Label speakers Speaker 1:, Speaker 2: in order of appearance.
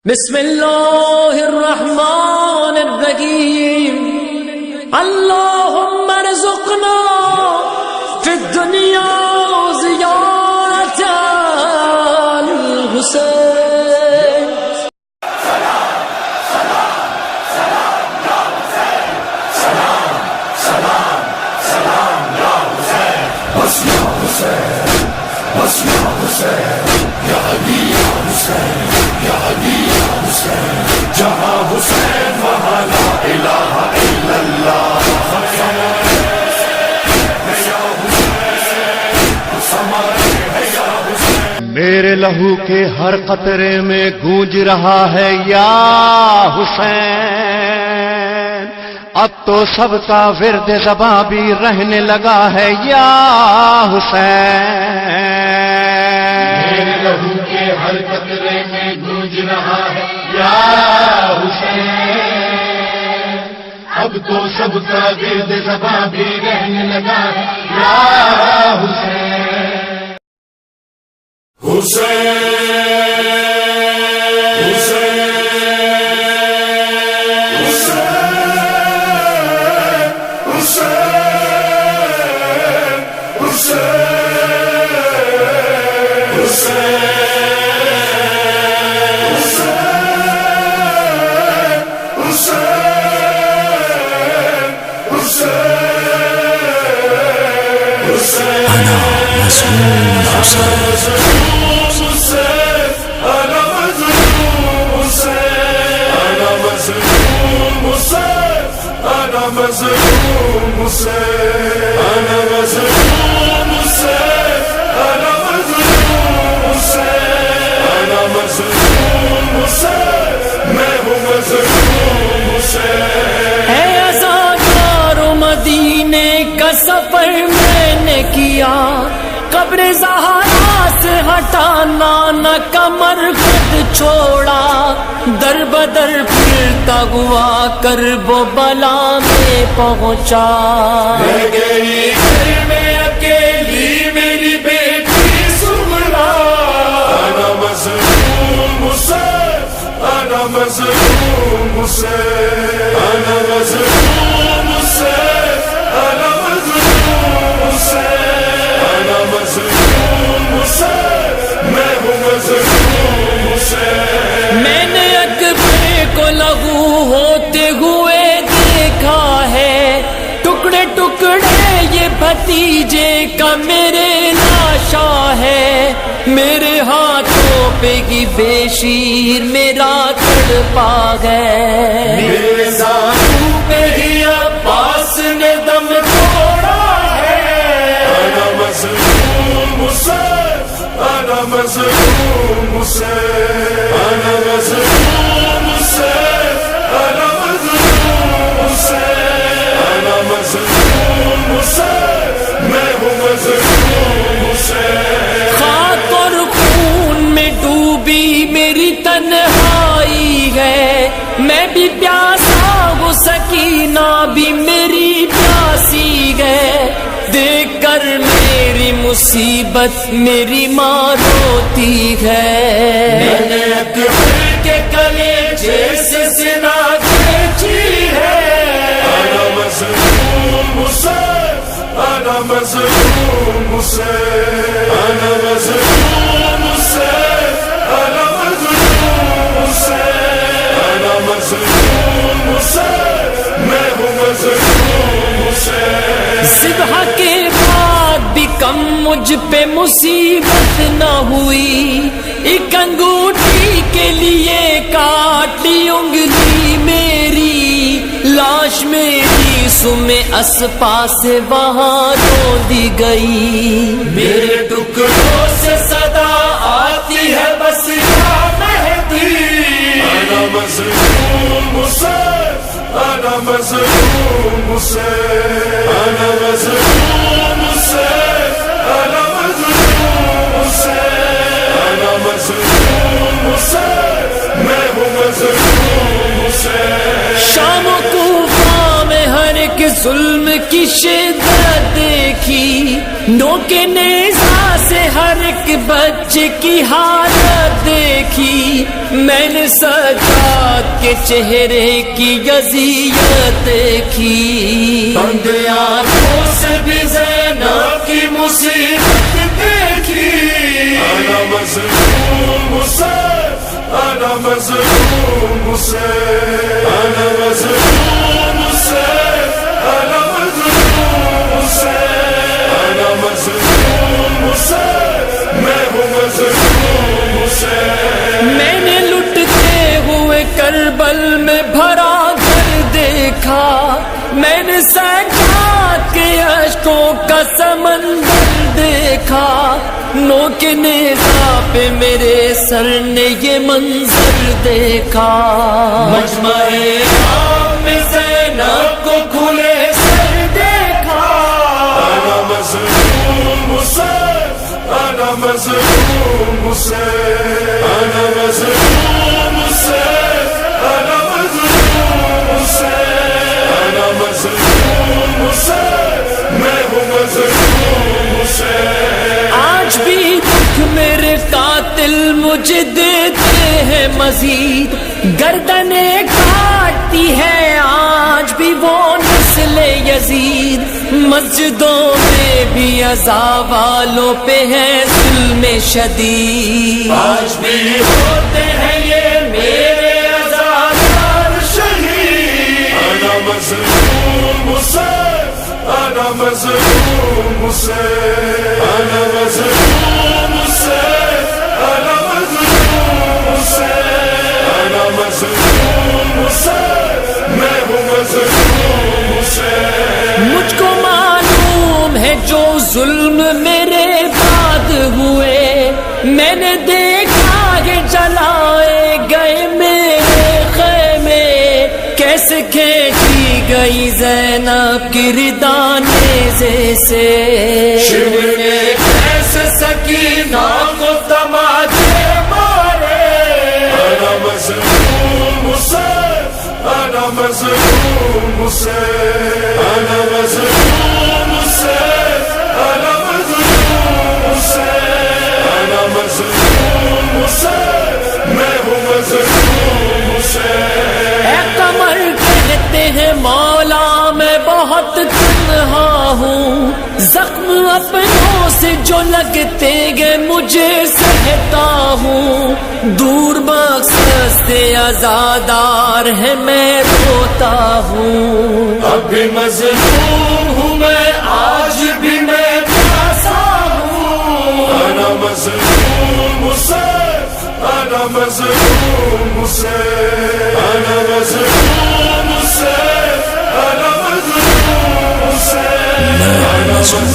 Speaker 1: بسم اللہ الرحمن الرحیم اللہم ارزقنا فی الدنیا زیارت الحسین.
Speaker 2: جہاں حسین وہاں لا الہ الا اللہ.
Speaker 3: میرے لہو کے ہر قطرے میں گونج رہا ہے یا حسین. اب تو سب کا ورد زباں بھی رہنے لگا ہے یا حسین.
Speaker 2: میرے لہو کے ہر قطرے میں گونج رہا ہے یا حسین. اب تو سب کا ورد زباں بھی رہنے لگا ہے یا حسین.
Speaker 1: اے عزادار مدینے کا سفر میں نے کیا، قبر زہرا سے ہٹانا نہ کمر خود چھوڑا. در بدر پھرتا ہوا کربو-بلا میں پہنچا.
Speaker 2: رہ گئی گھر میں اکیلی میری بیٹی سمرا. انا مظلوم حسین، انا مظلوم حسین، انا مظلوم حسین، انا مظلوم حسین، انا مظلوم حسین، میں ہوں مظلوم حسین.
Speaker 1: میں نے اکبر کو لہو ہوتے ہوئے دیکھا ہے، ٹکڑے ٹکڑے یہ بھتیجے کا میرے لاشا ہے. میرے ہاتھوں پہ ہی بے شیر میرا تڑپا گئے.
Speaker 2: میرے زانو پہ ہی عباس نے دم توڑا ہے. انا مظلوم حسین، انا مظلوم حسین، انا مظلوم حسین، انا مظلوم حسین، انا مظلوم حسین، میں ہوں مظلوم حسین.
Speaker 1: خاک اور خون میں ڈوبی میری تنہائی ہے، میں بھی پیاسا ہوں سکینہ بھی میری پیاسی ہے. دیکھ کر میری مصیبت میری ماں روتی ہے.
Speaker 2: میں نے اکبر کے کلیجے سے سنا کھینچی ہے. انا مظلوم حسین، انا مظلوم حسین، انا مظلوم حسین، انا مظلوم حسین، انا مظلوم حسین، میں ہوں مظلوم حسین.
Speaker 1: صبح کے بعد بھی کم مجھ پہ مصیبت نہ ہوئی. ایک انگوٹھی کے لیے کاٹ لی انگلی میری. لاش میری سم اسپا سے وہاں رو دی گئی.
Speaker 2: میرے ٹکڑوں سے صدا آتی ہے بس یا مہدی. انا مظلوم حسین، انا مظلوم حسین، انا مظلوم حسین، انا مظلوم حسین، انا مظلوم حسین، میں ہوں مظلوم حسین.
Speaker 1: شام و کوفہ میں ہر ایک ظلم کی شدت دیکھی. نوکے نیزہ سے ہر ایک بچے کی حالت دیکھی. میں نے سجاد کے چہرے کی اذیت دیکھی، بند آنکھوں سے بھی زینب کی مصیبت دیکھی،
Speaker 2: انا مظلوم حسین، انا مظلوم حسین، انا مظلوم حسین، انا مظلوم حسین، انا مظلوم حسین، میں ہوں مظلوم حسین۔
Speaker 1: میں نے لٹتے ہوئے کربل میں بھرا گھر دیکھا، میں نے سجاد کے اشکوں کا سمندر دیکھا، نوک نیزہ پہ میرے سر نے یہ منظر دیکھا، مجمع عام میں زینب کو کھلے سر دیکھا،
Speaker 2: انا مظلوم حسین، انا مظلوم حسین، انا مظلوم حسین، انا مظلوم حسین، انا مظلوم حسین، میں ہوں مظلوم حسین۔
Speaker 1: آج بھی دکھ میرے قاتل مجھے دیتے ہیں مزید، گردنیں کاٹتی ہے آج بھی وہ نسل یزید، مسجدوں میں بھی عزا والوں پہ ہے ظلم شدید، آج بھی ہوتے ہیں یہ میرے عزادار شہید،
Speaker 2: انا مظلوم حسین، انا مظلوم حسین، انا مظلوم حسین، انا مظلوم حسین، انا مظلوم حسین، میں ہوں مظلوم حسین۔
Speaker 1: مجھ کو معلوم ہے جو ظلم میرے بعد ہوئے، میں نے دیکھا کہ جلائے گئے میرے خیمے، کیسے کھینچی گئی زینب کی ردا نیزے سے، شمر نے کیسے سکینہ کو تماچے مارے،
Speaker 2: انا مظلوم حسین، انا مظلوم حسین، انا مظلوم حسین، انا مظلوم حسین، انا مظلوم حسین، میں ہوں مظلوم حسین۔
Speaker 1: اے قمر کہتے ہیں مولا میں بہت تنہا ہوں، زخم اپنوں سے جو لگتے گئے مجھے سہتا ہوں، دور مقصد سے عزادار ہے میں روتا ہوں،
Speaker 2: اب بھی مظلوم ہوں میں، آج بھی میں پیاسا ہوں، انا مظلوم حسین، انا مظلوم حسین، انا مظلوم حسین، انا مظلوم حسین، انا مظلوم